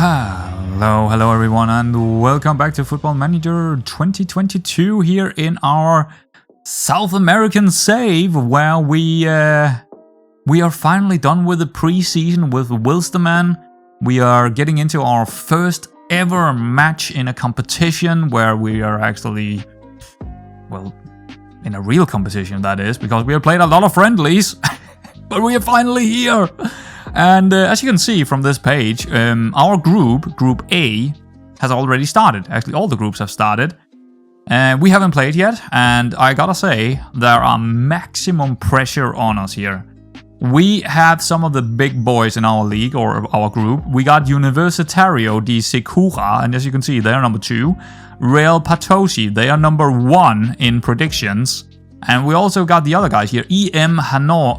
Hello everyone, and welcome back to Football Manager 2022 here in our South American save, where we are finally done with the preseason with Wilstermann. We are getting into our first ever match in a competition where we are actually, well, in a real competition, that is, because we have played a lot of friendlies, but we are finally here. And as you can see from this page, our Group A, has already started. Actually, all the groups have started. We haven't played yet, and I gotta say, there are maximum pressure on us here. We have some of the big boys in our league, or our group. We got Universitario de Segunda, and as you can see, they are number 2. Real Patosi, they are number 1 in predictions. And we also got the other guys here, EM Hanano,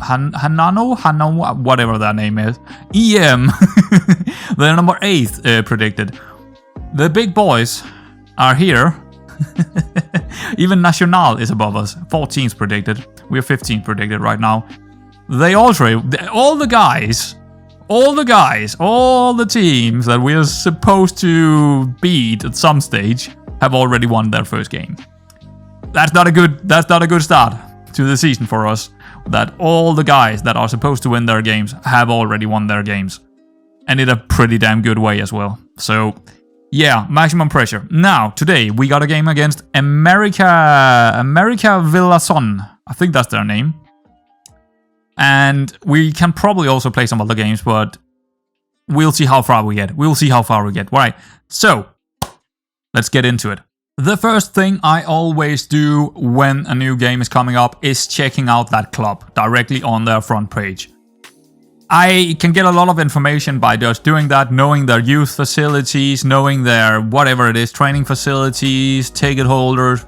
whatever that name is. EM, they're number 8 predicted. The big boys are here. Even Nacional is above us, 14th predicted. We're 15th predicted right now. They also, all the teams that we are supposed to beat at some stage have already won their first game. That's not a good start to the season for us. That all the guys that are supposed to win their games have already won their games. And in a pretty damn good way as well. So, yeah, maximum pressure. Now, today, we got a game against America Villazon. I think that's their name. And we can probably also play some other games, but we'll see how far we get. Right, so, let's get into it. The first thing I always do when a new game is coming up is checking out that club directly on their front page. I can get a lot of information by just doing that, knowing their youth facilities, knowing their whatever it is, training facilities, ticket holders,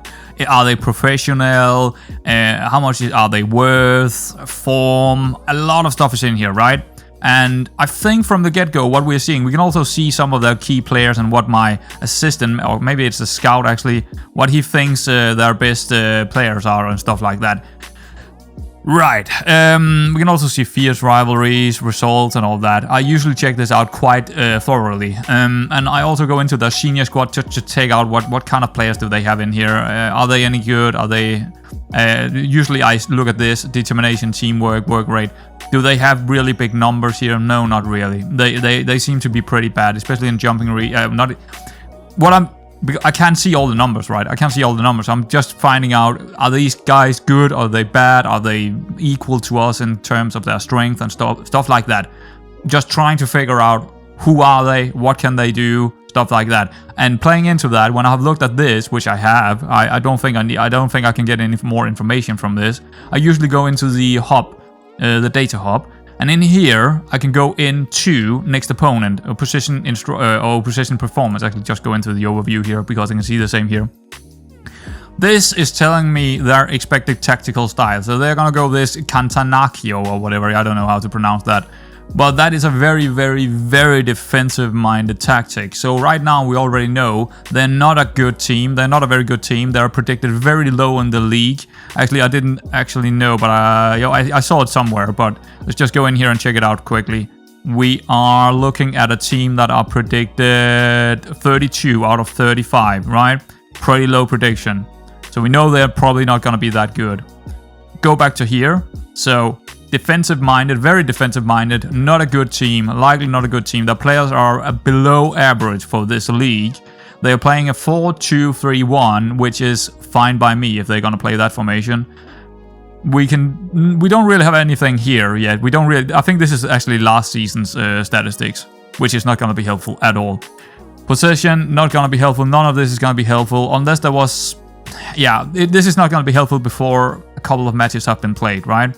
are they professional, how much are they worth, form, a lot of stuff is in here, right? And I think from the get-go, what we're seeing, we can also see some of the key players and what my assistant, or maybe it's a scout actually, what he thinks their best players are and stuff like that. Right, we can also see fierce rivalries, results and all that. I usually check this out quite thoroughly. And I also go into the senior squad to take out what kind of players do they have in here. Are they any good? Are they... usually I look at this, determination, teamwork, work rate. Do they have really big numbers here? No, not really. They seem to be pretty bad, especially in jumping. I can't see all the numbers, right? I can't see all the numbers. I'm just finding out, are these guys good? Are they bad? Are they equal to us in terms of their strength and stuff like that? Just trying to figure out who are they, what can they do, stuff like that. And playing into that, when I've looked at this, which I have, I don't think I can get any more information from this. I usually go into the hub, the data hub, and in here I can go into next opponent, or position performance. Actually, just go into the overview here because I can see the same here. This is telling me their expected tactical style. So they're gonna go this Cantanacchio or whatever. I don't know how to pronounce that. But that is a very, very, very defensive-minded tactic. So right now we already know they're not a good team. They're not a very good team. They're predicted very low in the league. Actually, I didn't actually know, but I saw it somewhere. But let's just go in here and check it out quickly. We are looking at a team that are predicted 32 out of 35, right? Pretty low prediction. So we know they're probably not going to be that good. Go back to here. So... defensive-minded, very defensive-minded, not a good team, likely not a good team. The players are below average for this league. They are playing a 4-2-3-1, which is fine by me if they're going to play that formation. We don't really have anything here yet. I think this is actually last season's statistics, which is not going to be helpful at all. Possession, not going to be helpful. None of this is going to be helpful unless there was... Yeah, this is not going to be helpful before a couple of matches have been played, right?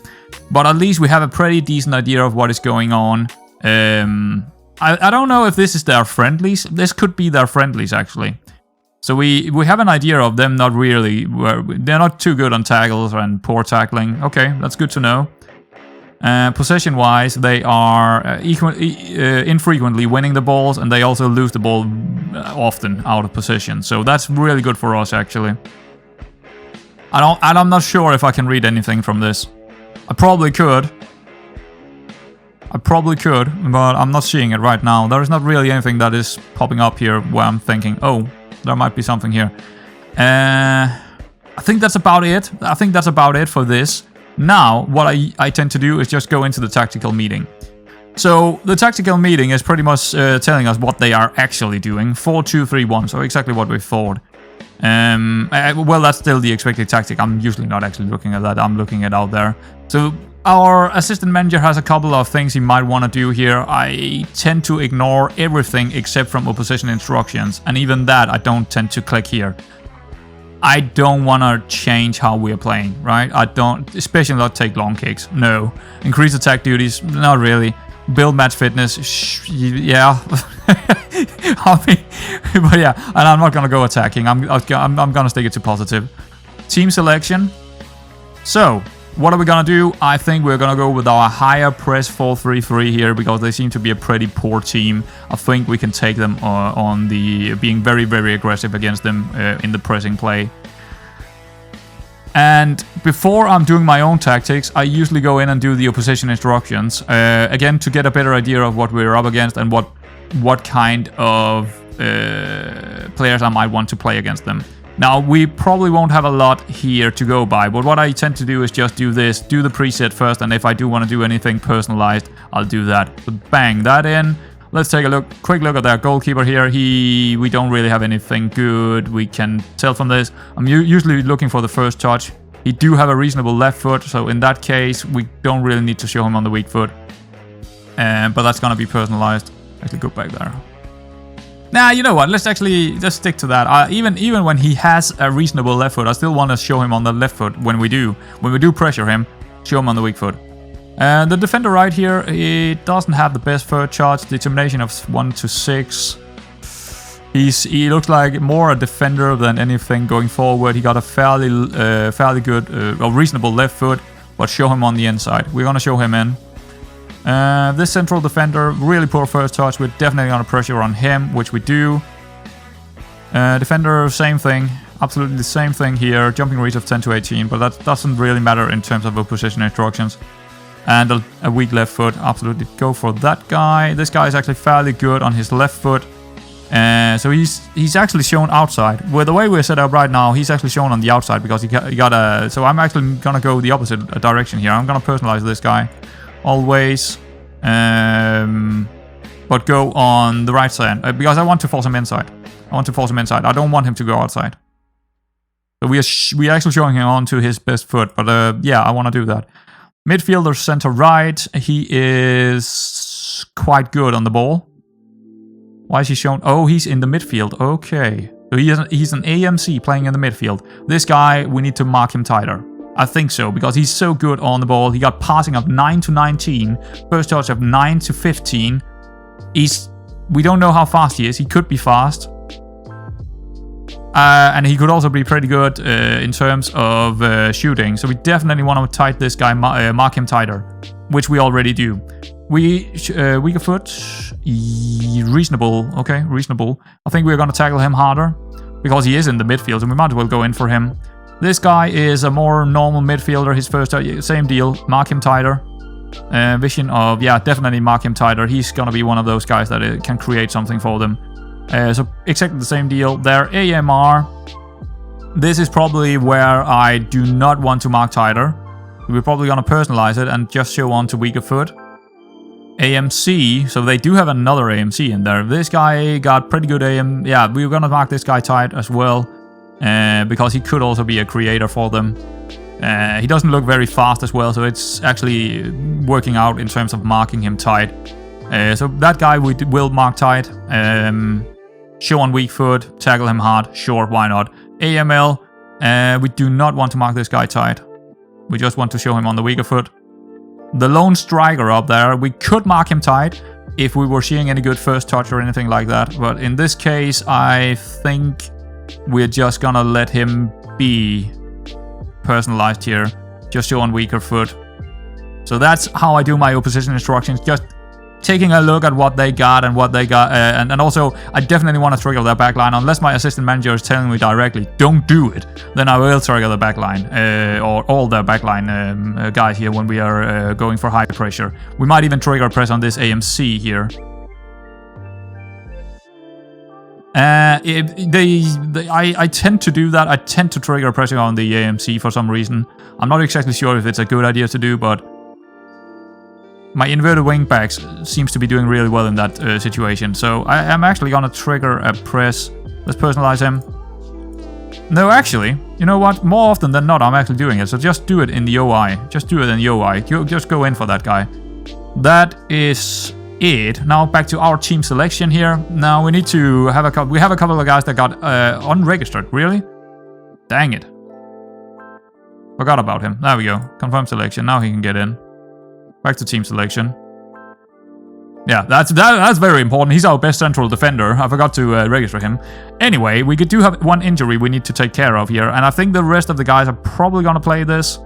But at least we have a pretty decent idea of what is going on. I don't know if this is their friendlies. This could be their friendlies, actually. So we have an idea of them not really... They're not too good on tackles and poor tackling. Okay, that's good to know. Possession-wise, they are infrequently winning the balls, and they also lose the ball often out of possession. So that's really good for us, actually. I'm not sure if I can read anything from this. I probably could. I probably could, but I'm not seeing it right now. There is not really anything that is popping up here where I'm thinking, oh, there might be something here. I think that's about it. I think that's about it for this. Now, what I tend to do is just go into the tactical meeting. So, the tactical meeting is pretty much telling us what they are actually doing. 4-2-3-1, so exactly what we thought. Well, that's still the expected tactic. I'm usually not actually looking at that. I'm looking at out there. So, our assistant manager has a couple of things he might want to do here. I tend to ignore everything except from opposition instructions. And even that, I don't tend to click here. I don't want to change how we're playing, right? I don't, especially not take long kicks. No. Increase attack duties? Not really. Build match fitness? Yeah. But yeah, and I'm not going to go attacking. I'm going to stick it to positive. Team selection. So, what are we going to do? I think we're going to go with our higher press 4-3-3 here because they seem to be a pretty poor team. I think we can take them on the being very, very aggressive against them in the pressing play. And before I'm doing my own tactics, I usually go in and do the opposition instructions. Again, to get a better idea of what we're up against and what kind of players I might want to play against them. Now, we probably won't have a lot here to go by, but what I tend to do is just do this, do the preset first, and if I do want to do anything personalized, I'll do that. So bang that in. Let's take a quick look at that goalkeeper here. We don't really have anything good we can tell from this. I'm usually looking for the first touch. He do have a reasonable left foot, so in that case, we don't really need to show him on the weak foot. But that's going to be personalized. Actually, go back there. Nah, you know what? Let's actually just stick to that. Even when he has a reasonable left foot, I still want to show him on the left foot when we do pressure him. Show him on the weak foot. The defender right here, he doesn't have the best third charge. Determination of 1-6. He looks like more a defender than anything going forward. He got a fairly good or reasonable left foot, but show him on the inside. We're gonna show him in. This central defender, really poor first touch. We're definitely going to pressure on him, which we do. Defender, same thing. Absolutely the same thing here. Jumping reach of 10-18, but that doesn't really matter in terms of opposition instructions. And a weak left foot, absolutely go for that guy. This guy is actually fairly good on his left foot. So he's actually shown outside. With the way we're set up right now, he's actually shown on the outside because he got a... So I'm actually going to go the opposite direction here. I'm going to personalize this guy. Always, but go on the right side because I want to force him inside. I don't want him to go outside. So we are actually showing him onto his best foot, but yeah, I want to do that. Midfielder center right. He is quite good on the ball. Why is he shown? Oh, he's in the midfield. Okay, so he's an AMC playing in the midfield. This guy, we need to mark him tighter. I think so, because he's so good on the ball. He got passing of 9-19, first touch of 9-15. We don't know how fast he is. He could be fast. And he could also be pretty good in terms of shooting. So we definitely want to tight this guy, mark him tighter, which we already do. Weaker foot, reasonable. Okay, reasonable. I think we're going to tackle him harder because he is in the midfield, so we might as well go in for him. This guy is a more normal midfielder. His first, same deal. Mark him tighter. Vision of, yeah, definitely mark him tighter. He's going to be one of those guys that can create something for them. So exactly the same deal. Their AMR. This is probably where I do not want to mark tighter. We're probably going to personalize it and just show on to weaker foot. AMC. So they do have another AMC in there. This guy got pretty good AM. Yeah, we're going to mark this guy tight as well. Because he could also be a creator for them. He doesn't look very fast as well, so it's actually working out in terms of marking him tight. So that guy we will mark tight. Show on weak foot, tackle him hard, sure, why not. AML, we do not want to mark this guy tight. We just want to show him on the weaker foot. The lone striker up there, we could mark him tight if we were seeing any good first touch or anything like that. But in this case, I think we're just gonna let him be personalized here. Just show on weaker foot. So that's how I do my opposition instructions. Just taking a look at what they got and what they got, and also I definitely want to trigger their backline unless my assistant manager is telling me directly, don't do it. Then I will trigger the backline or all the backline guys here when we are going for high pressure. We might even trigger press on this AMC here. I tend to do that. I tend to trigger pressure on the AMC for some reason. I'm not exactly sure if it's a good idea to do, but my inverted wingbacks seems to be doing really well in that situation. So I am actually gonna trigger a press. Let's personalize him. No, actually, you know what? More often than not, I'm actually doing it. So just do it in the OI. Just do it in the OI. Just go in for that guy. That is it. Now back to our team selection here. Now we need to have a couple. We have a couple of guys that got unregistered. Really? Dang it! Forgot about him. There we go. Confirm selection. Now he can get in. Back to team selection. Yeah, that's very important. He's our best central defender. I forgot to register him. Anyway, we do have one injury we need to take care of here, and I think the rest of the guys are probably gonna play this.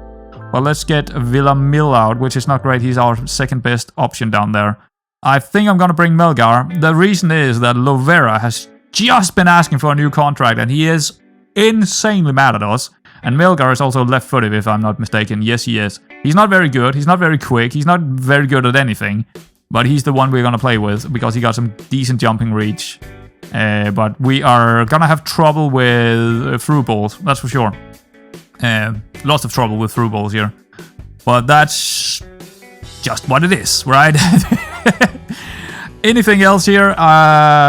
But let's get Villamil out, which is not great. He's our second best option down there. I think I'm gonna bring Melgar. The reason is that Lovera has just been asking for a new contract, and he is insanely mad at us. And Melgar is also left-footed, if I'm not mistaken. Yes, he is. He's not very good. He's not very quick. He's not very good at anything. But he's the one we're going to play with because he got some decent jumping reach. But we are going to have trouble with through balls. That's for sure. Lots of trouble with through balls here. But that's just what it is, right? Anything else here?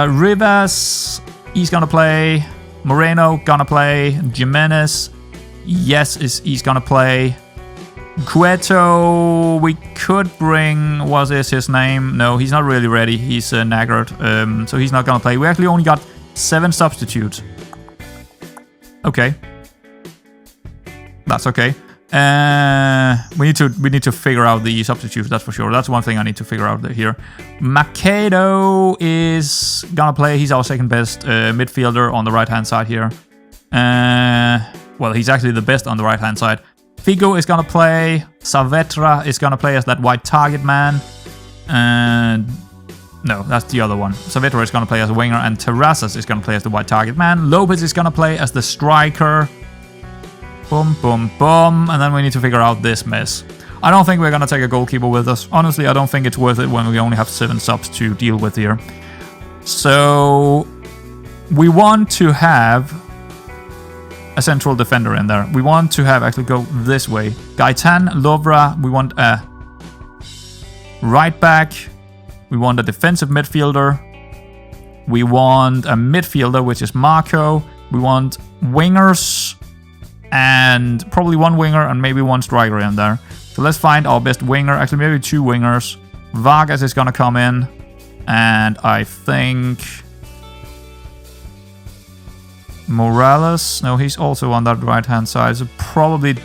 Rivas, he's going to play. Moreno, gonna play. Jimenez. Yes, he's gonna play. Cueto, we could bring, what is his name? No, he's not really ready. He's Naggard, so he's not gonna play. We actually only got 7 substitutes. Okay. That's okay. We need to figure out the substitutes, that's for sure. That's one thing I need to figure out here. Macedo is gonna play. He's our second best midfielder on the right-hand side here. Well, he's actually the best on the right-hand side. Figo is gonna play. Saavedra is gonna play as that white target man. And no, that's the other one. Saavedra is gonna play as a winger, and Terrazas is gonna play as the white target man. Lopez is gonna play as the striker. Boom, boom, boom. And then we need to figure out this mess. I don't think we're gonna take a goalkeeper with us. Honestly, I don't think it's worth it when we only have 7 subs to deal with here. So we want to have a central defender in there. We want to have, actually go this way. Gaetan, Lovra, we want a right back. We want a defensive midfielder. We want a midfielder, which is Marco. We want wingers. And probably 1 winger and maybe 1 striker in there. So let's find our best winger. Actually, maybe 2 wingers. Vargas is gonna come in. And I think Morales. No, he's also on that right-hand side. So probably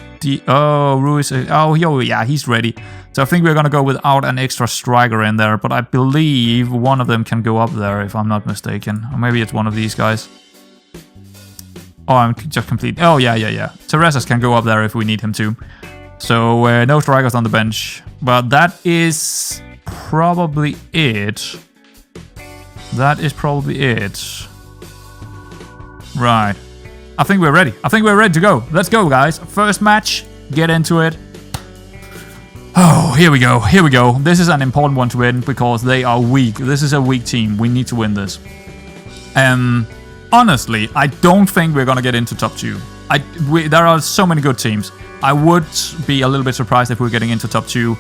Ruiz. Yeah, he's ready. So I think we're gonna go without an extra striker in there. But I believe one of them can go up there, if I'm not mistaken. Or maybe it's one of these guys. Oh, I'm just complete. Oh, yeah. Terrazas can go up there if we need him to. So, no strikers on the bench. But that is probably it. That is probably it. Right. I think we're ready. I think we're ready to go. Let's go, guys. First match. Get into it. Oh, here we go. Here we go. This is an important one to win because they are weak. This is a weak team. We need to win this. Honestly, I don't think we're gonna get into top 2. There are so many good teams. I would be a little bit surprised if we're getting into top 2.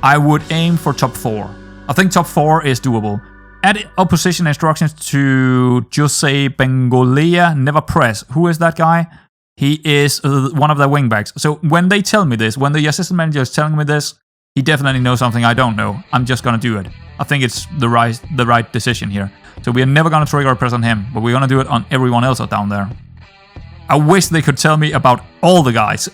I would aim for top 4. I think top 4 is doable. Add opposition instructions to Jose Bengolia. Never press. Who is that guy? He is one of their wingbacks. So when they tell me this, when the assistant manager is telling me this, he definitely knows something I don't know. I'm just gonna do it. I think it's the right decision here. So we are never gonna trigger a press on him, but we're gonna do it on everyone else out down there. I wish they could tell me about all the guys.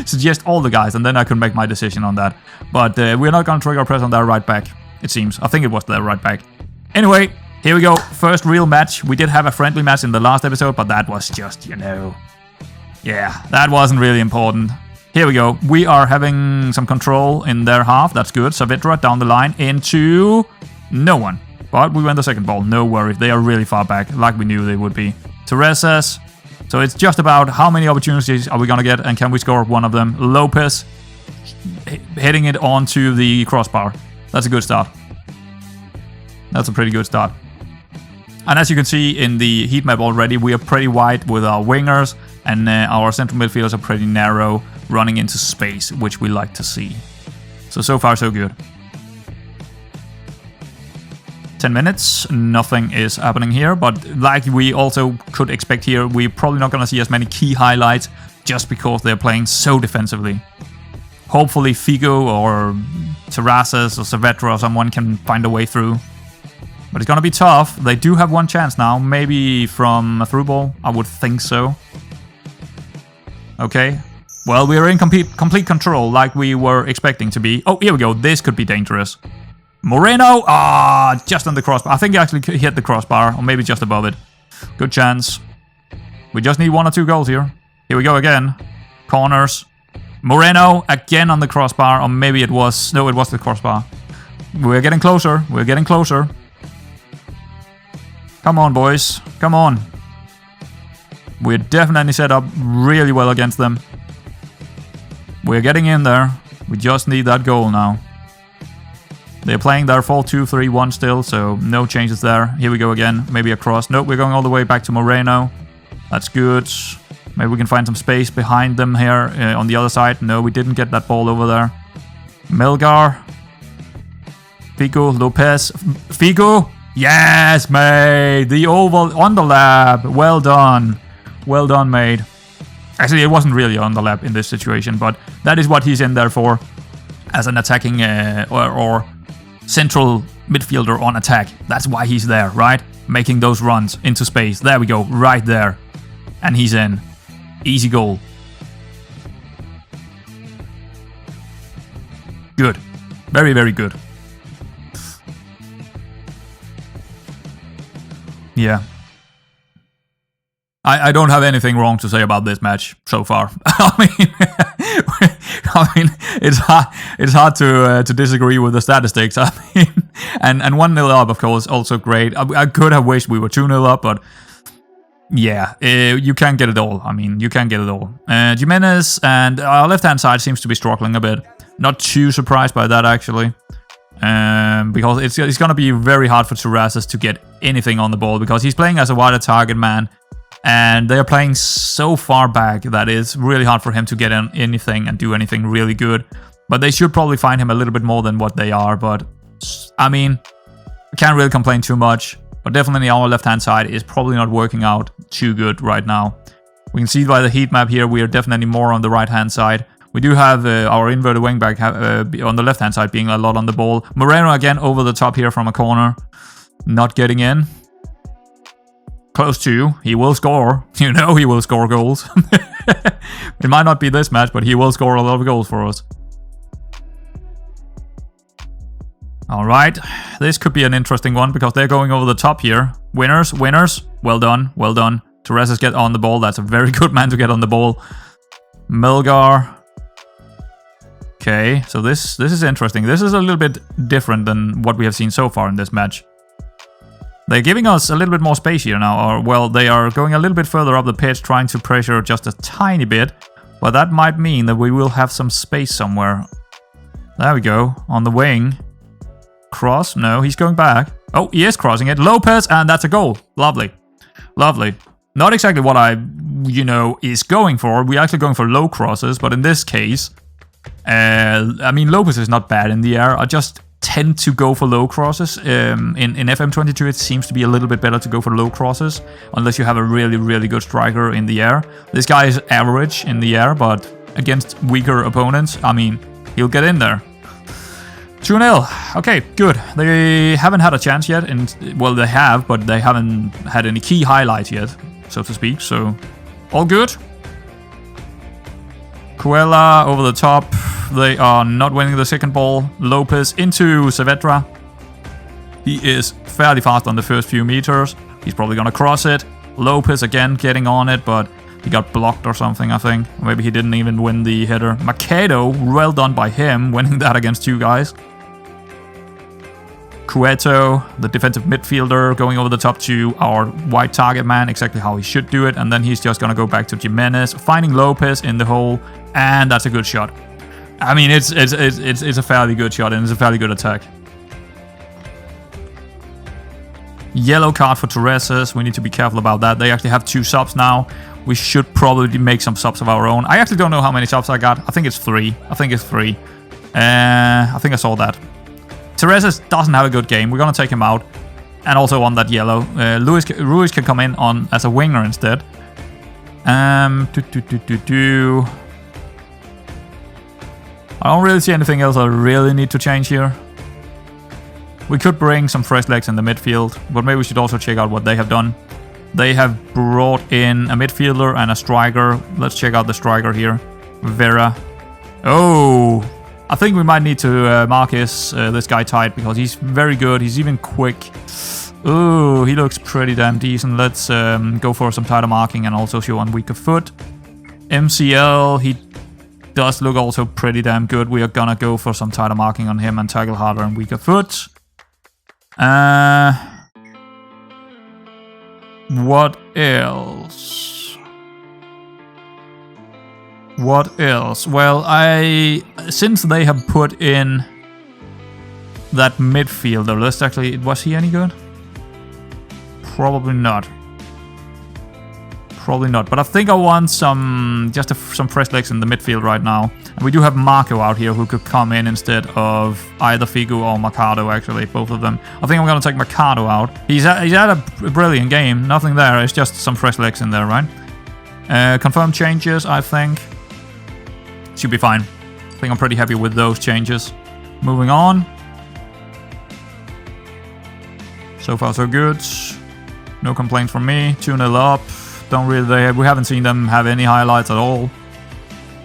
Suggest all the guys, and then I could make my decision on that. But we're not gonna trigger a press on their right back, it seems. I think it was their right back. Anyway, here we go. First real match. We did have a friendly match in the last episode, but that was just, yeah, that wasn't really important. Here we go. We are having some control in their half. That's good. Saavedra down the line into no one. But we win the second ball. No worries. They are really far back, like we knew they would be. Teresa's. So it's just about how many opportunities are we going to get and can we score one of them. Lopez hitting it onto the crossbar. That's a good start. That's a pretty good start. And as you can see in the heat map already, we are pretty wide with our wingers, and our central midfielders are pretty narrow, running into space, which we like to see. So far so good. 10 minutes, nothing is happening here, but like we also could expect here, we're probably not going to see as many key highlights just because they're playing so defensively. Hopefully Figo or Terrazas or Saavedra or someone can find a way through. But it's going to be tough. They do have one chance now. Maybe from a through ball. I would think so. Okay. Well, we are in complete control like we were expecting to be. Oh, here we go. This could be dangerous. Moreno. Ah, just on the crossbar. I think he actually hit the crossbar. Or maybe just above it. Good chance. We just need 1 or 2 goals here. Here we go again. Corners. Moreno again on the crossbar. Or maybe it was... No, it was the crossbar. We're getting closer. We're getting closer. Come on, boys. Come on. We're definitely set up really well against them. We're getting in there. We just need that goal now. They're playing their 4-2-3-1 still, so no changes there. Here we go again. Maybe a cross. Nope, we're going all the way back to Moreno. That's good. Maybe we can find some space behind them here on the other side. No, we didn't get that ball over there. Melgar. Figo, Lopez. Figo! Yes, mate! The oval underlap. Well done. Well done, mate. Actually, it wasn't really underlap in this situation, but that is what he's in there for. As an attacking or central midfielder on attack. That's why he's there, right? Making those runs into space. There we go, right there. And he's in. Easy goal. Good. Very, very good. Yeah. I don't have anything wrong to say about this match so far. I mean, it's hard to disagree with the statistics. I mean, and 1-0 up, of course, also great. I could have wished we were 2-0 up, but yeah, you can't get it all. I mean, you can't get it all. Jimenez and our left-hand side seems to be struggling a bit. Not too surprised by that, actually. Because it's going to be very hard for Terrazas to get anything on the ball because he's playing as a wider target man. And they are playing so far back that it's really hard for him to get in anything and do anything really good. But they should probably find him a little bit more than what they are. But, I mean, I can't really complain too much. But definitely our left-hand side is probably not working out too good right now. We can see by the heat map here, we are definitely more on the right-hand side. We do have our inverted wingback on the left-hand side being a lot on the ball. Moreno again over the top here from a corner. Not getting in. Close to. He will score. You know he will score goals. It might not be this match, but he will score a lot of goals for us. Alright. This could be an interesting one because they're going over the top here. Winners, winners. Well done, well done. Terrazas get on the ball. That's a very good man to get on the ball. Melgar. Okay, so this is interesting. This is a little bit different than what we have seen so far in this match. They're giving us a little bit more space here now, or well, they are going a little bit further up the pitch, trying to pressure just a tiny bit, but that might mean that we will have some space somewhere. There we go, on the wing. Cross, no, he's going back. Oh, he is crossing it. Lopez, and that's a goal. Lovely. Lovely. Not exactly what I, is going for. We're actually going for low crosses, but in this case, I mean, Lopez is not bad in the air. I just tend to go for low crosses. In FM22, it seems to be a little bit better to go for low crosses, unless you have a really, really good striker in the air. This guy is average in the air, but against weaker opponents, I mean, he'll get in there. 2-0. Okay, good. They haven't had a chance yet, and well, they have, but they haven't had any key highlights yet, so to speak. So, all good. Cuella over the top. They are not winning the second ball. Lopez into Saavedra. He is fairly fast on the first few meters. He's probably going to cross it. Lopez again getting on it, but He got blocked or something, I think. Maybe he didn't even win the header. Makedo, well done by him, winning that against 2 guys. Cueto, the defensive midfielder, going over the top to our wide target man, exactly how he should do it. And then he's just going to go back to Jimenez, finding Lopez in the hole, and that's a good shot. I mean, it's a fairly good shot, and it's a fairly good attack. Yellow card for Torres. We need to be careful about that. They actually have 2 subs now. We should probably make some subs of our own. I actually don't know how many subs I got. I think it's 3. I think I saw that. Torres doesn't have a good game. We're going to take him out. And also on that yellow. Ruiz can come in on as a winger instead. I don't really see anything else I really need to change here. We could bring some fresh legs in the midfield, but maybe we should also check out what they have done. They have brought in a midfielder and a striker. Let's check out the striker here. Vera. Oh, I think we might need to mark this guy tight because he's very good. He's even quick. Oh, he looks pretty damn decent. Let's go for some tighter marking and also show on weaker foot. MCL, he does look also pretty damn good. We are gonna go for some tighter marking on him and tackle harder and weaker foot. What else? What else? Well, since they have put in that midfielder, let's actually, was he any good? Probably not. Probably not. But I think I want some fresh legs in the midfield right now. And we do have Marco out here who could come in instead of either Figu or Mercado, actually, both of them. I think I'm going to take Mercado out. He's had a brilliant game. Nothing there. It's just some fresh legs in there, right? Confirm changes, I think. Should be fine. I think I'm pretty happy with those changes. Moving on. So far, so good. No complaints from me. 2-0 up. We haven't seen them have any highlights at all.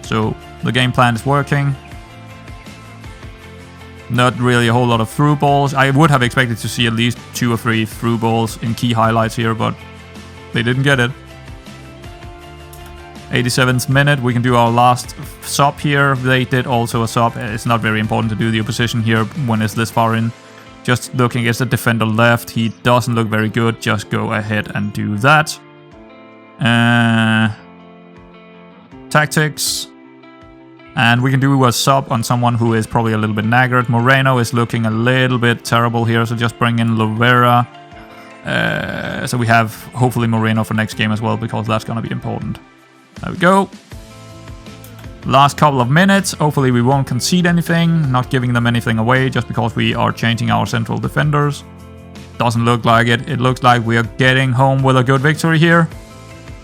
So the game plan is working. Not really a whole lot of through balls. I would have expected to see at least 2 or 3 through balls in key highlights here, but they didn't get it. 87th minute, we can do our last sub here. They did also a sub. It's not very important to do the opposition here when it's this far in. Just looking at the defender left, he doesn't look very good. Just go ahead and do that. Tactics. And we can do a sub on someone who is probably a little bit nagged. Moreno is looking a little bit terrible here, so just bring in Lovera. So we have hopefully Moreno for next game as well, because that's going to be important. There we go. Last couple of minutes. Hopefully we won't concede anything. Not giving them anything away just because we are changing our central defenders. Doesn't look like it. It looks like we are getting home with a good victory here.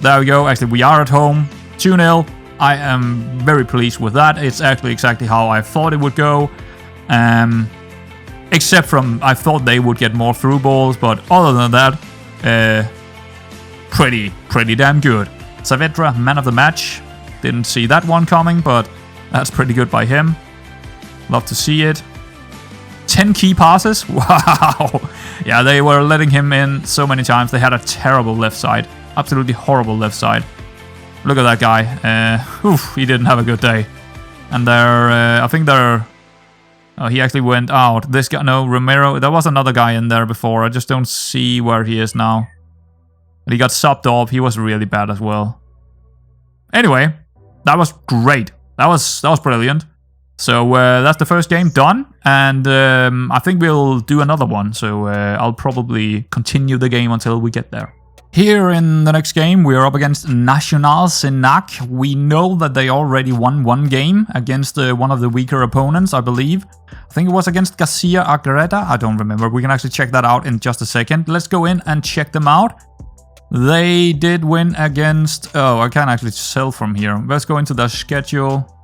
There we go. Actually, we are at home. 2-0. I am very pleased with that. It's actually exactly how I thought it would go. Except from, I thought they would get more through balls, but other than that, pretty damn good. Saavedra, man of the match. Didn't see that one coming, but that's pretty good by him. Love to see it. 10 key passes? Wow. Yeah, they were letting him in so many times. They had a terrible left side. Absolutely horrible left side. Look at that guy. He didn't have a good day. And I think they're... Oh, he actually went out. This guy, no, Romero. There was another guy in there before. I just don't see where he is now. But he got subbed off. He was really bad as well. Anyway, that was great. That was brilliant. So that's the first game done. And I think we'll do another one. So I'll probably continue the game until we get there. Here in the next game, we are up against Nacional Senac. We know that they already won one game against one of the weaker opponents, I believe. I think it was against Garcia Agreda. I don't remember. We can actually check that out in just a second. Let's go in and check them out. They did win against... Oh, I can't actually sell from here. Let's go into the schedule.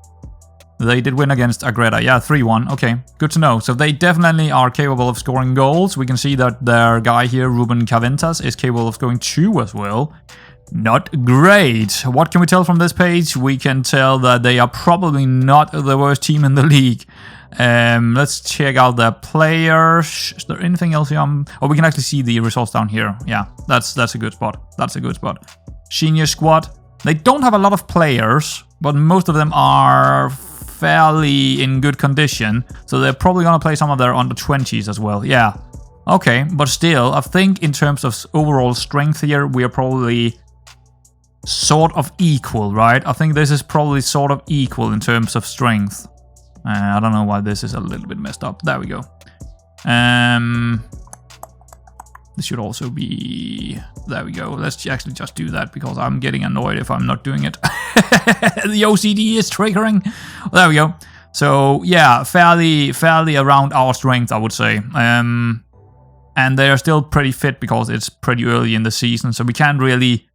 They did win against Agreda. Yeah, 3-1. Okay, good to know. So they definitely are capable of scoring goals. We can see that their guy here, Ruben Caventas, is capable of scoring 2 as well. Not great. What can we tell from this page? We can tell that they are probably not the worst team in the league. Let's check out their players. Is there anything else here? Oh, we can actually see the results down here. Yeah, that's a good spot. That's a good spot. Senior squad. They don't have a lot of players, but most of them are fairly in good condition. So they're probably going to play some of their under 20s as well. Yeah. Okay, but still, I think in terms of overall strength here, we are probably sort of equal, right? I think this is probably sort of equal in terms of strength. I don't know why this is a little bit messed up. There we go. This should also be... There we go. Let's actually just do that because I'm getting annoyed if I'm not doing it. The OCD is triggering. There we go. So, yeah, fairly around our strength, I would say. And they're still pretty fit because it's pretty early in the season, so we can't really...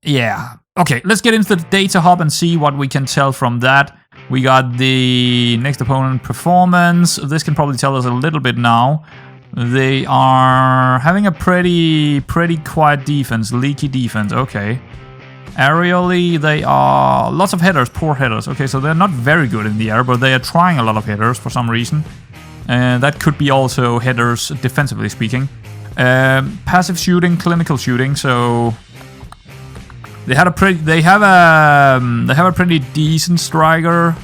Yeah. Okay, let's get into the data hub and see what we can tell from that. We got the next opponent performance. This can probably tell us a little bit now. They are having a pretty quiet defense, leaky defense. Okay. Aerially, they are lots of headers, poor headers. Okay, so they're not very good in the air, but they are trying a lot of headers for some reason. That could be also headers, defensively speaking. Passive shooting, clinical shooting. So they have a pretty decent striker.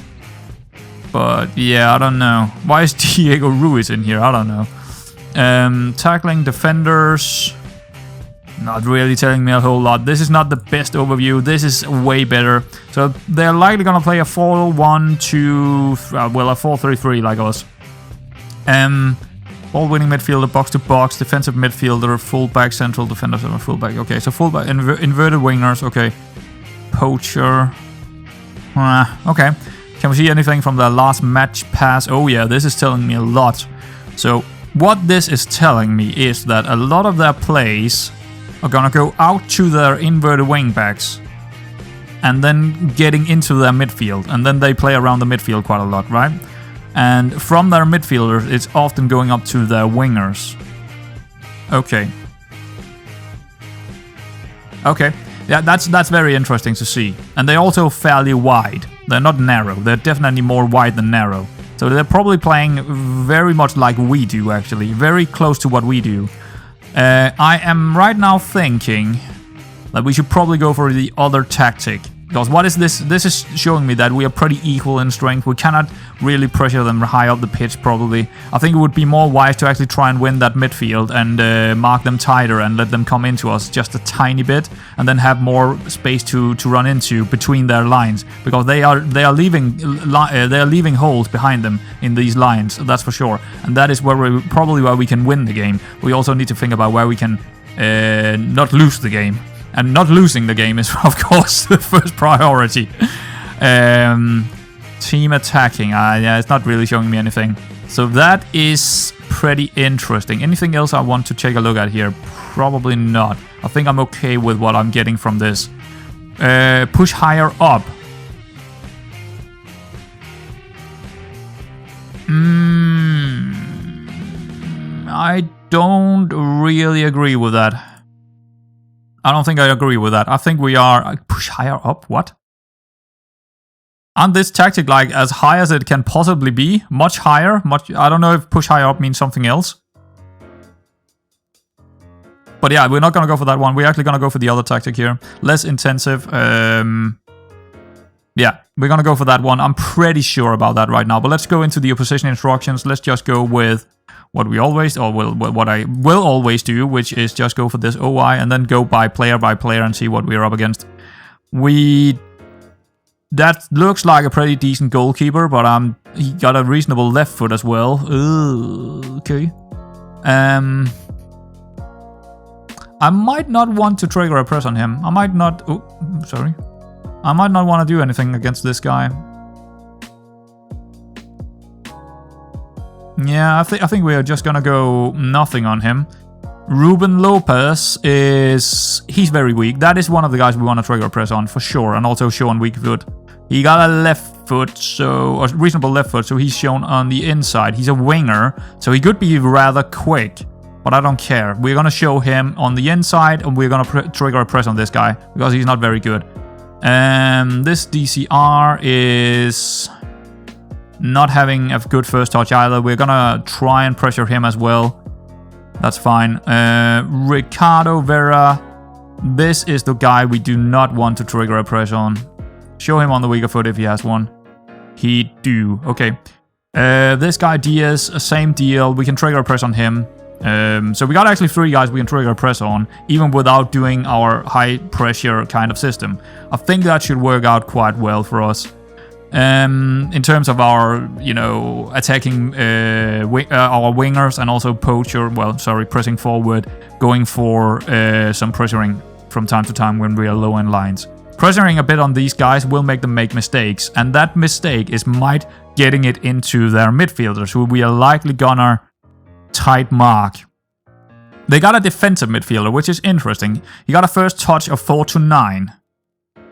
But yeah, I don't know. Why is Diego Ruiz in here? I don't know. Tackling defenders. Not really telling me a whole lot. This is not the best overview. This is way better. So they're likely gonna play a 4-1-2, well, a 4-3-3 like us. Ball winning midfielder, box to box, defensive midfielder, fullback, central defender, fullback. Okay, so fullback, inverted wingers. Okay, poacher. Okay. Can we see anything from the last match pass? Oh yeah, this is telling me a lot. So what this is telling me is that a lot of their plays are gonna go out to their inverted wing backs and then getting into their midfield, and then they play around the midfield quite a lot, right? And from their midfielders, it's often going up to their wingers. Okay. Okay. Yeah, that's very interesting to see. And they're also fairly wide. They're not narrow. They're definitely more wide than narrow. So they're probably playing very much like we do, actually. Very close to what we do. I am right now thinking that we should probably go for the other tactic. Because what is this? This is showing me that we are pretty equal in strength. We cannot really pressure them high up the pitch, probably. I think it would be more wise to actually try and win that midfield and mark them tighter and let them come into us just a tiny bit, and then have more space to run into between their lines, because they are leaving holes behind them in these lines. That's for sure, and that is where we can win the game. We also need to think about where we can not lose the game. And not losing the game is, of course, the first priority. Team attacking. Yeah, it's not really showing me anything. So that is pretty interesting. Anything else I want to take a look at here? Probably not. I think I'm okay with what I'm getting from this. Push higher up. I don't really agree with that. I don't think I agree with that. I think we are... Push higher up? What? Aren't this tactic like as high as it can possibly be? Much higher? I don't know if push higher up means something else. But yeah, we're not going to go for that one. We're actually going to go for the other tactic here. Less intensive. Yeah, we're going to go for that one. I'm pretty sure about that right now. But let's go into the opposition instructions. Let's just go with... what I will always do, which is just go for this OI and then go by player and see what we're up against. That looks like a pretty decent goalkeeper, but he got a reasonable left foot as well. Okay. I might not want to trigger a press on him. I might not... Oh, sorry. I might not want to do anything against this guy. Yeah, I think we are just gonna go nothing on him. Ruben Lopez he's very weak. That is one of the guys we want to trigger a press on for sure, and also show on weak foot. He got a left foot, a reasonable left foot, so he's shown on the inside. He's a winger, so he could be rather quick, but I don't care. We're gonna show him on the inside, and we're gonna trigger a press on this guy because he's not very good. This DCR is not having a good first touch either. We're gonna try and pressure him as well. That's fine. Ricardo Vera This is the guy we do not want to trigger a press on. Show him on the weaker foot if he has one. He do. Okay. This guy Diaz, same deal. We can trigger a press on him. So we got actually 3 guys we can trigger a press on, even without doing our high pressure kind of system. I think that should work out quite well for us. In terms of our, you know, attacking our wingers and also pressing forward, going for some pressuring from time to time when we are low in lines. Pressuring a bit on these guys will make them make mistakes, and that mistake is might getting it into their midfielders, who we are likely gonna tight mark. They got a defensive midfielder, which is interesting. He got a first touch of 4-9.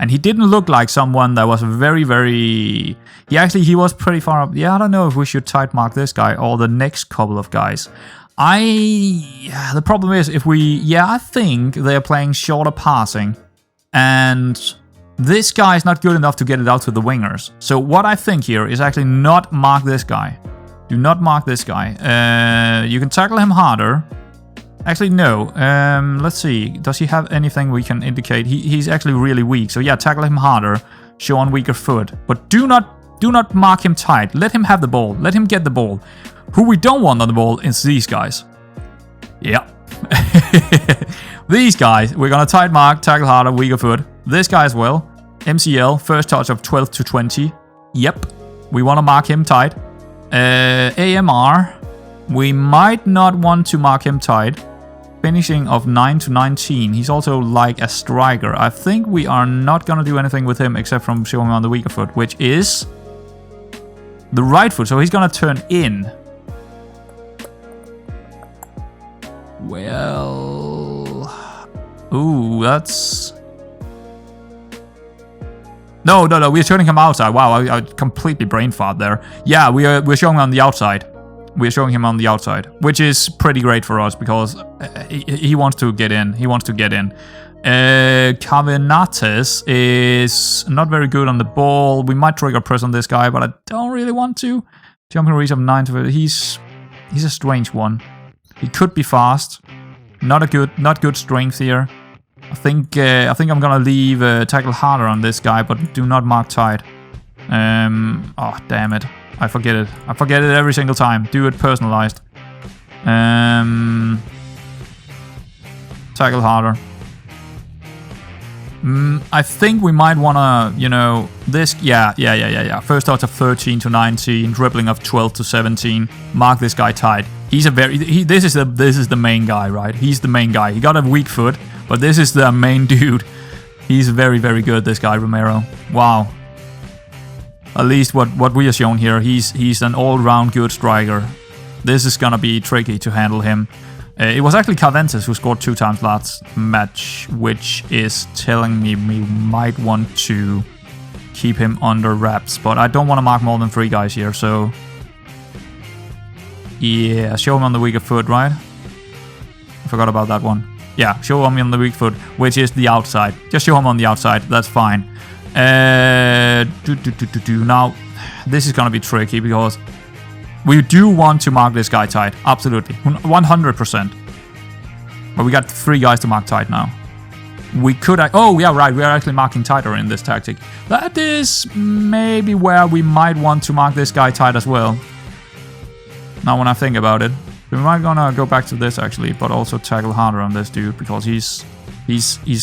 And he didn't look like someone that was very... He was pretty far up. Yeah, I don't know if we should tight mark this guy or the next couple of guys. The problem is if we... Yeah, I think they're playing shorter passing. And this guy is not good enough to get it out to the wingers. So what I think here is actually not mark this guy. Do not mark this guy. You can tackle him harder. Actually, no. Let's see. Does he have anything we can indicate? He's actually really weak. So yeah, tackle him harder. Show on weaker foot. But do not mark him tight. Let him have the ball. Let him get the ball. Who we don't want on the ball is these guys. Yeah. These guys. We're going to tight mark, tackle harder, weaker foot. This guy as well. MCL, first touch of 12-20. Yep. We want to mark him tight. AMR. We might not want to mark him tight. Finishing of 9-19. He's also like a striker. I think we are not going to do anything with him except from showing on the weaker foot, which is the right foot. So he's going to turn in. Well... Ooh, that's... No, we're turning him outside. Wow, I completely brain fart there. Yeah, we're showing him on the outside. We're showing him on the outside, which is pretty great for us because he wants to get in. He wants to get in. Cavenates is not very good on the ball. We might trigger press on this guy, but I don't really want to. Jumping reach of 9 to... He's a strange one. He could be fast. Not good strength here. I think I'm gonna leave tackle harder on this guy, but do not mark tight. Oh damn it! I forget it. I forget it every single time. Do it personalized. Tackle harder. I think we might wanna, you know, this. Yeah. First touch of 13-19, dribbling of 12-17. Mark this guy tight. He's a very. This is the main guy, right? He's the main guy. He got a weak foot. But this is the main dude. He's very, very good, this guy, Romero. Wow. At least what we are shown here, he's an all-round good striker. This is gonna be tricky to handle him. It was actually Carventus who scored 2 times last match, which is telling me we might want to keep him under wraps. But I don't want to mark more than 3 guys here, so... Yeah, show him on the weaker foot, right? I forgot about that one. Yeah, show him on the weak foot, which is the outside. Just show him on the outside, that's fine. Now, this is gonna be tricky because we do want to mark this guy tight. Absolutely, 100%. But we got 3 guys to mark tight now. We could... Oh, yeah, right, we are actually marking tighter in this tactic. That is maybe where we might want to mark this guy tight as well. Now when I think about it. We might gonna go back to this actually, but also tackle harder on this dude because his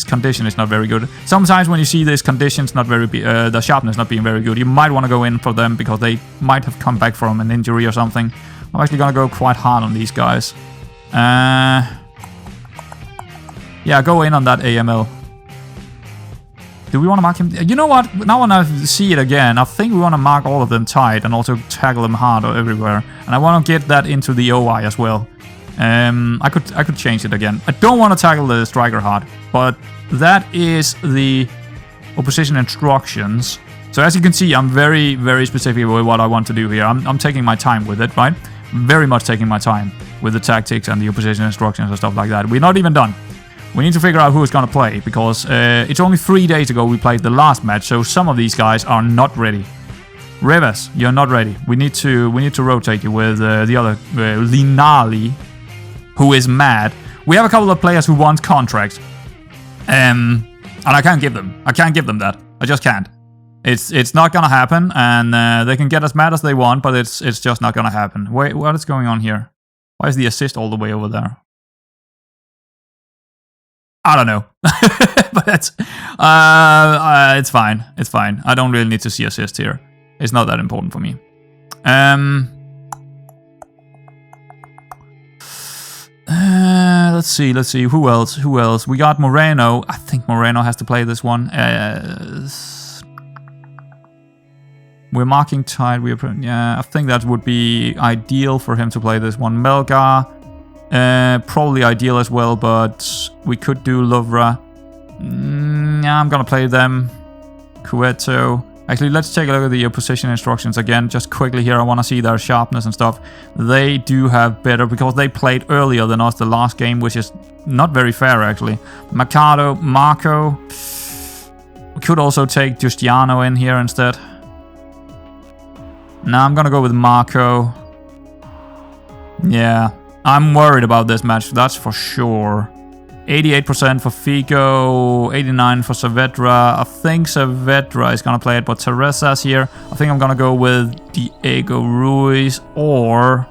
condition is not very good. Sometimes when you see this conditions not very the sharpness not being very good, you might want to go in for them because they might have come back from an injury or something. I'm actually gonna go quite hard on these guys. Yeah, go in on that AML. Do we want to mark him? You know what? Now when I see it again, I think we want to mark all of them tight and also tackle them hard everywhere. And I want to get that into the OI as well. I could change it again. I don't want to tackle the striker hard, but that is the opposition instructions. So as you can see, I'm very, very specific with what I want to do here. I'm taking my time with it, right? Very much taking my time with the tactics and the opposition instructions and stuff like that. We're not even done. We need to figure out who is going to play, because it's only 3 days ago we played the last match, so some of these guys are not ready. Rivas, you're not ready. We need to rotate you with the other Linali, who is mad. We have a couple of players who want contracts. And I can't give them. I can't give them that. I just can't. It's not gonna happen, and they can get as mad as they want, but it's just not gonna happen. Wait, what is going on here? Why is the assist all the way over there? I don't know. But that's it's fine. It's fine. I don't really need to see assist here. It's not that important for me. Let's see. Who else? We got Moreno. I think Moreno has to play this one. We're marking tight. Yeah, I think that would be ideal for him to play this one. Melgar, probably ideal as well, but we could do Lovra. Yeah, I'm gonna play them. Cueto. Actually, let's take a look at the position instructions again, just quickly here. I want to see their sharpness and stuff. They do have better, because they played earlier than us the last game, which is not very fair, actually. Mercado, Marco. We could also take Giustiano in here instead. Now I'm gonna go with Marco. Yeah, I'm worried about this match, that's for sure. 88% for Figo, 89% for Saavedra. I think Saavedra is gonna play it, but Teresa's here. I think I'm gonna go with Diego Ruiz, or...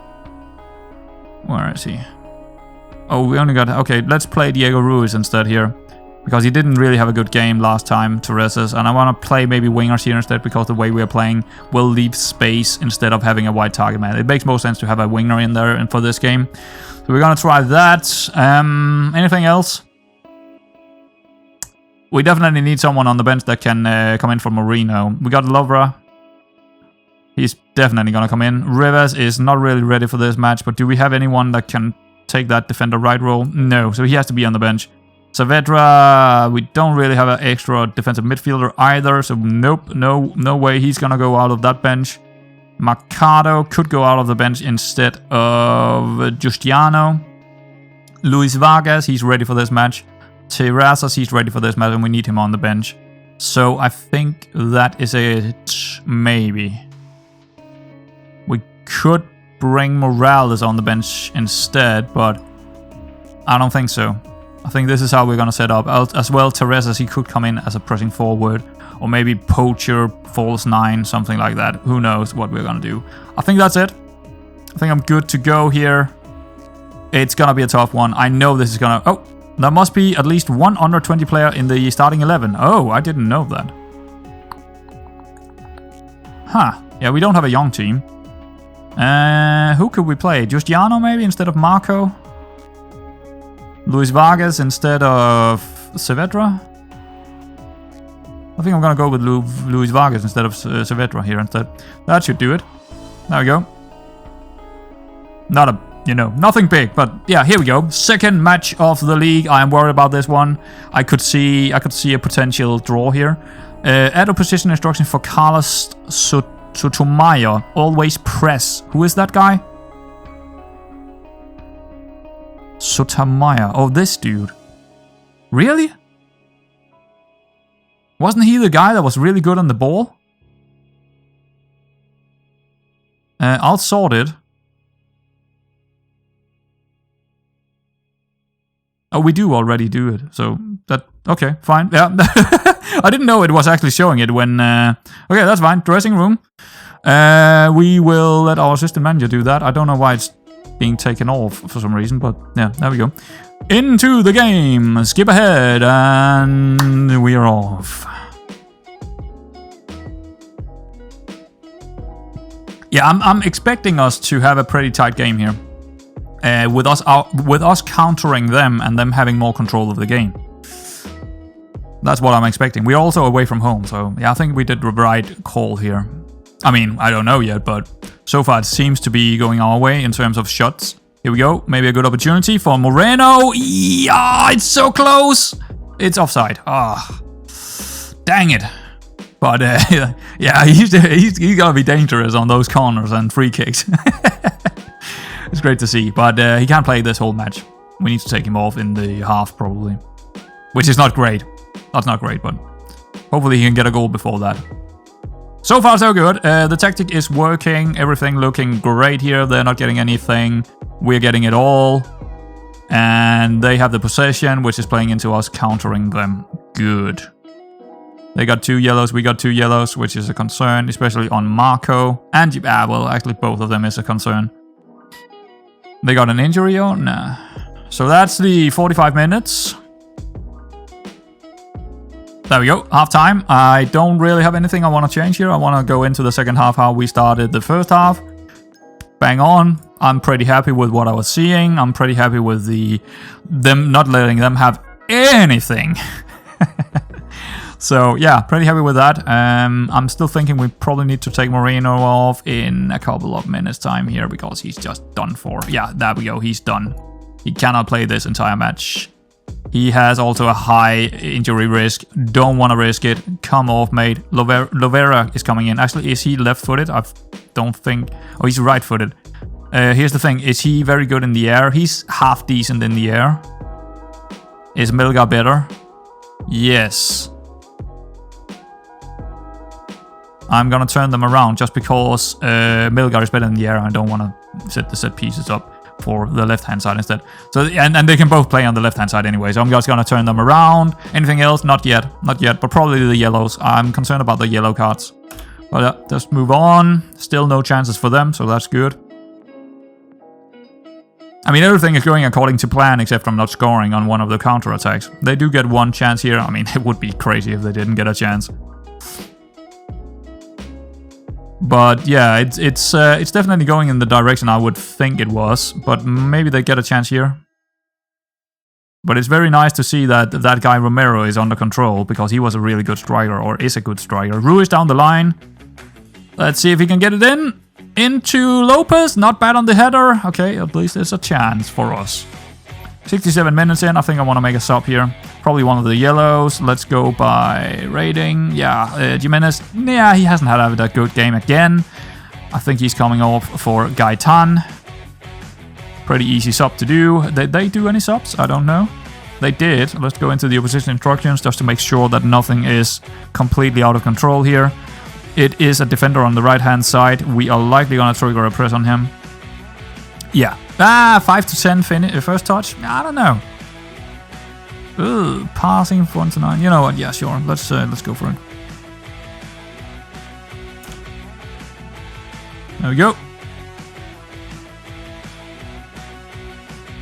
Where is he? Oh, we only got... Okay, let's play Diego Ruiz instead here, because he didn't really have a good game last time, Teresa's, and I want to play maybe wingers here instead, because the way we are playing will leave space instead of having a wide target man. It makes more sense to have a winger in there and for this game. So we're gonna try that. Anything else? We definitely need someone on the bench that can come in for Moreno. We got Lovra. He's definitely gonna come in. Rivas is not really ready for this match, but do we have anyone that can take that defender right role? No, so he has to be on the bench. Saavedra, we don't really have an extra defensive midfielder either, so nope, no way he's gonna go out of that bench. Mercado could go out of the bench instead of Giustiano. Luis Vargas, he's ready for this match. Terrazas, he's ready for this match, and we need him on the bench. So I think that is it, maybe. We could bring Morales on the bench instead, but I don't think so. I think this is how we're going to set up. As well, Terrazas, he could come in as a pressing forward, or maybe poacher, false 9, something like that. Who knows what we're going to do. I think that's it. I think I'm good to go here. It's going to be a tough one. I know this is going to... Oh, there must be at least one under 20 player in the starting 11. Oh, I didn't know that. Huh. Yeah, we don't have a young team. Who could we play? Giustiano maybe instead of Marco? Luis Vargas instead of Saavedra? I think I'm gonna go with Luis Vargas instead of Saavedra here instead. That should do it. There we go. Not a, nothing big, but yeah, here we go. Second match of the league. I am worried about this one. I could see a potential draw here. Add a position instruction for Carlos Sotomayor. Always press. Who is that guy? Sotomayor. Oh, this dude. Really? Wasn't he the guy that was really good on the ball? I'll sort it. Oh, we do already do it. So, that... Okay, fine. Yeah. I didn't know it was actually showing it when... Okay, that's fine. Dressing room. We will let our assistant manager do that. I don't know why it's being taken off for some reason, but yeah, there we go. Into the game. Skip ahead, and we are off. Yeah, I'm expecting us to have a pretty tight game here. With us countering them and them having more control of the game. That's what I'm expecting. We're also away from home, so yeah, I think we did the right call here. I mean, I don't know yet, but so far it seems to be going our way in terms of shots. Here we go. Maybe a good opportunity for Moreno. Yeah, it's so close. It's offside. Ah, dang it. But yeah, he's gonna be dangerous on those corners and free kicks. It's great to see, but he can't play this whole match. We need to take him off in the half probably, which is not great. That's not great, but hopefully he can get a goal before that. So far, so good. The tactic is working. Everything looking great here. They're not getting anything. We're getting it all. And they have the possession, which is playing into us countering them. Good. They got 2 yellows, we got 2 yellows, which is a concern, especially on Marco. And, well, actually both of them is a concern. They got an injury or nah. So that's the 45 minutes. There we go, half time. I don't really have anything I want to change here. I want to go into the second half how we started the first half. Bang on. I'm pretty happy with what I was seeing. I'm pretty happy with them not letting them have anything. So yeah, pretty happy with that. I'm still thinking we probably need to take Moreno off in a couple of minutes time here because he's just done for. Yeah, there we go, he's done. He cannot play this entire match. He has also a high injury risk. Don't want to risk it. Come off, mate. Lovera is coming in. Actually, is he left-footed? I don't think... Oh, he's right-footed. Here's the thing. Is he very good in the air? He's half decent in the air. Is Milgar better? Yes. I'm going to turn them around just because Milgar is better in the air. I don't want to set the set pieces up for the left-hand side instead. So and they can both play on the left-hand side anyway. So I'm just gonna turn them around. Anything else? Not yet, but probably the yellows. I'm concerned about the yellow cards. But yeah, just move on. Still no chances for them, so that's good. I mean, everything is going according to plan, except from not scoring on one of the counter-attacks. They do get one chance here. I mean, it would be crazy if they didn't get a chance. But yeah, it's definitely going in the direction I would think it was. But maybe they get a chance here. But it's very nice to see that that guy Romero is under control, because he was a really good striker, or is a good striker. Ruiz down the line. Let's see if he can get it in. Into Lopez. Not bad on the header. Okay, at least there's a chance for us. 67 minutes in. I think I want to make a sub here. Probably one of the yellows. Let's go by rating. Yeah, Jimenez. Yeah, he hasn't had a good game again. I think he's coming off for Gaetan. Pretty easy sub to do. Did they do any subs? I don't know. They did. Let's go into the opposition instructions just to make sure that nothing is completely out of control here. It is a defender on the right-hand side. We are likely going to trigger a press on him. Yeah. 5 to 10 first touch? I don't know. Ooh, passing 1 to 9. You know what? Yeah, sure. Let's go for it. There we go.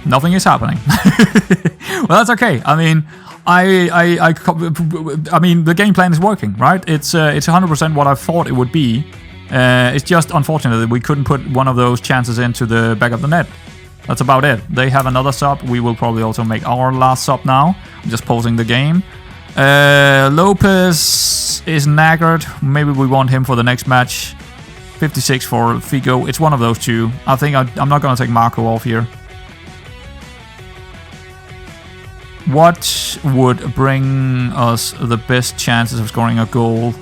Nothing is happening. Well, that's okay. I mean, I mean, the game plan is working, right? It's 100% what I thought it would be. It's just unfortunate that we couldn't put one of those chances into the back of the net. That's about it. They have another sub. We will probably also make our last sub now. I'm just pausing the game. Lopez is knackered. Maybe we want him for the next match. 56 for Figo. It's one of those two. I think I'm not going to take Marco off here. What would bring us the best chances of scoring a goal?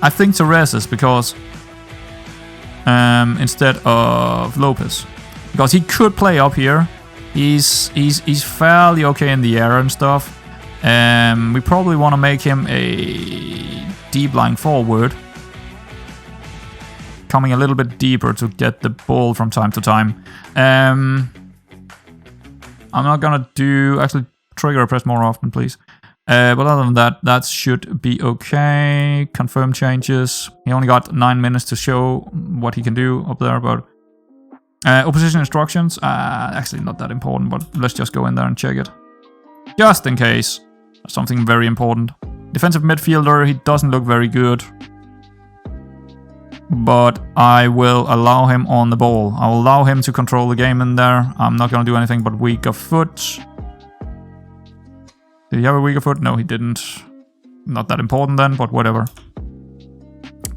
I think Torres, because instead of Lopez, because he could play up here. He's fairly okay in the air and stuff. We probably want to make him a deep lying forward, coming a little bit deeper to get the ball from time to time. I'm not gonna do actually trigger a press more often, please. But other than that, that should be okay. Confirm changes. He only got 9 minutes to show what he can do up there, but opposition instructions, actually not that important, but let's just go in there and check it. Just in case. Something very important. Defensive midfielder, he doesn't look very good. But I will allow him on the ball. I will allow him to control the game in there. I'm not going to do anything but weaker foot. Did he have a weaker foot? No, he didn't. Not that important then, but whatever.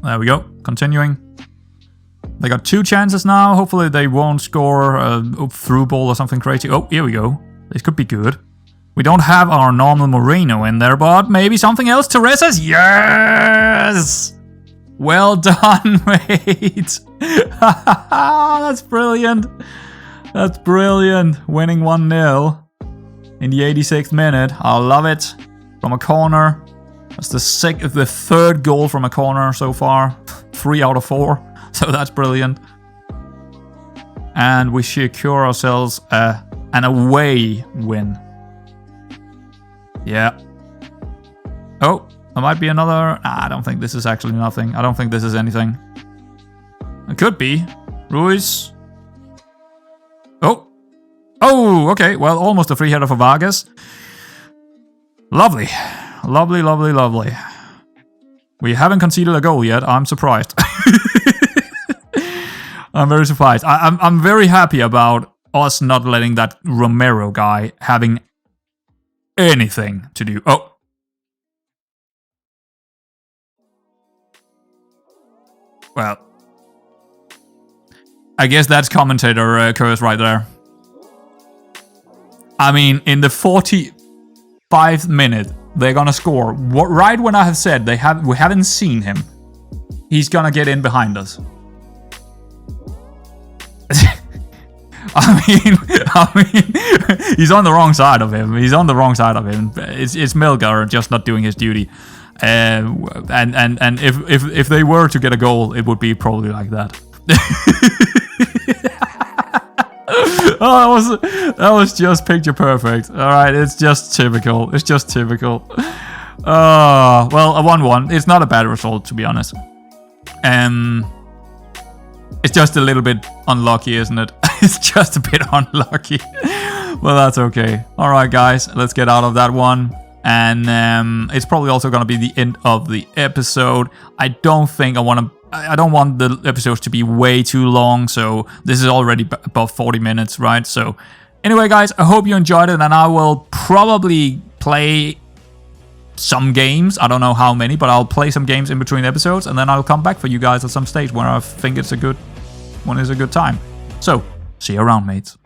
There we go. Continuing. They got 2 chances now. Hopefully they won't score a through ball or something crazy. Oh, here we go. This could be good. We don't have our normal Moreno in there, but maybe something else. Teresa's. Yes! Well done, mate. That's brilliant. That's brilliant. Winning 1-0. In the 86th minute. I love it. From a corner. That's the third goal from a corner so far. 3 out of 4. So that's brilliant. And we secure ourselves an away win. Yeah. Oh, there might be another... I don't think this is actually nothing. I don't think this is anything. It could be. Ruiz. Oh. Oh, okay. Well, almost a free header for Vargas. Lovely. Lovely, lovely, lovely. We haven't conceded a goal yet. I'm surprised. I'm very surprised. I'm very happy about us not letting that Romero guy having anything to do. Oh. Well. I guess that's commentator curse right there. I mean, in the 45th minute, they're gonna score. Right when I have said we haven't seen him, he's gonna get in behind us. I mean, he's on the wrong side of him. He's on the wrong side of him. It's Milgar just not doing his duty. And if they were to get a goal, it would be probably like that. Oh, that was just picture perfect. All right, it's just typical. It's just typical. Well, a 1-1. It's not a bad result, to be honest. It's just a little bit unlucky, isn't it? It's just a bit unlucky. Well, that's okay. All right, guys, let's get out of that one. And it's probably also going to be the end of the episode. I don't want the episodes to be way too long, so this is already about 40 minutes, right? So anyway, guys, I hope you enjoyed it, and I will probably play some games. I don't know how many, but I'll play some games in between episodes, and then I'll come back for you guys at some stage when I think it's a good time. So, see you around, mates.